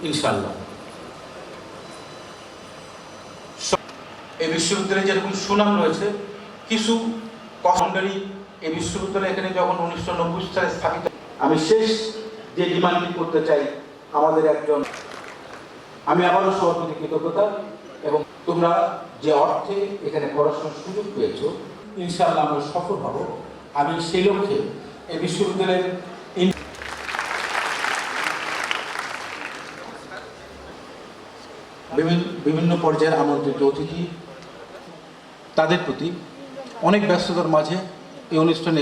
ইনশাআল্লাহ। এই বিশ্ববিদ্যালয়ে যেরকম সুনাম রয়েছে, কিছু কমান্ডারি এই বিশ্ববিদ্যালয় এখানে যখন 1990 সালে স্থাপিত, আমি শেষ যে ডিমান্ডটি করতে চাই, আমাদের একজন, আমি আবারও সবার প্রতি কৃতজ্ঞতা, এবং তোমরা যে অর্থে এখানে পড়াশোনার সুযোগ পেয়েছো, ইনশাআল্লাহ আমরা সফল হব। আমি সেই লক্ষ্যে এই বিশ্ববিদ্যালয়ের বিভিন্ন পর্যায়ের আমন্ত্রিত অতিথি, তাদের প্রতি অনেক ব্যস্ততার মাঝে এই অনুষ্ঠানে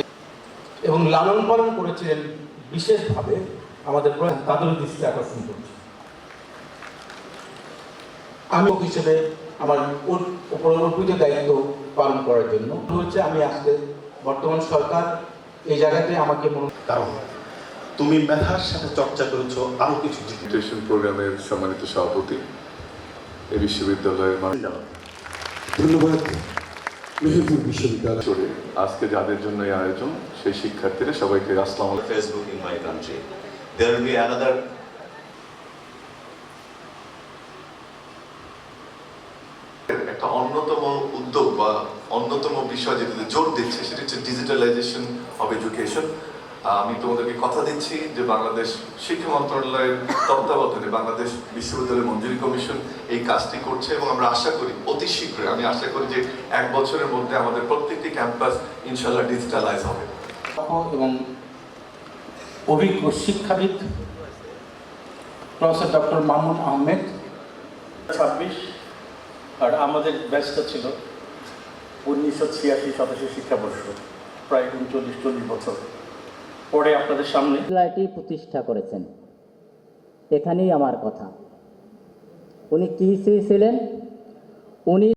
এবং লালন পালন করেছিলেন বিশেষভাবে আমাদের তাদের দৃষ্টি আকর্ষণ করছে। আমি হিসেবে আমার উপর অর্পিত দায়িত্ব পালন করার জন্য হচ্ছে আমি আজকে বর্তমান সরকার এই জায়গাতে আমাকে কারণ তুমি মেধার সাথে চর্চা করেছো আরো কিছু এডুকেশন প্রোগ্রামের সম্মানিত সভাপতি, এই বিশ্ববিদ্যালয়ের ধন্যবাদ মেহেরপুর বিশ্ববিদ্যালয়। আজকে যাদের জন্য এই আয়োজন, সেই শিক্ষার্থীরা সবাইকে আসসালামু আলাইকুম। Facebook in my country. There will be another একটা অন্যতম উদ্যোগ বা অন্যতম বিষয় যেটাতে জোর দিচ্ছে সেটা হচ্ছে ডিজিটালাইজেশন অফ এডুকেশন। আমি তোমাদেরকে কথা দিচ্ছি যে বাংলাদেশ শিক্ষা মন্ত্রণালয়ের তত্ত্বাবধানে বাংলাদেশ বিশ্ববিদ্যালয় মঞ্জুরি কমিশন এই কাজটি করছে এবং আমরা আশা করি অতি শীঘ্রই, আমি আশা করি যে 1 বছরের মধ্যে আমাদের প্রত্যেকটি ক্যাম্পাস ইনশাল্লাহ ডিজিটালাইজ হবে। এবং অভিজ্ঞ শিক্ষাবিদ প্রফেসর ডক্টর মামুন আহমেদ। 26 আর আমাদের ব্যাচটা ছিল 1986-87 শিক্ষাবর্ষ, প্রায় 39-40 বছর পরে আপনাদের সামনে বিদ্যালয়টি প্রতিষ্ঠা করেছেন। এখানেই আমার কথা। উনি কি ছিলেন? উনি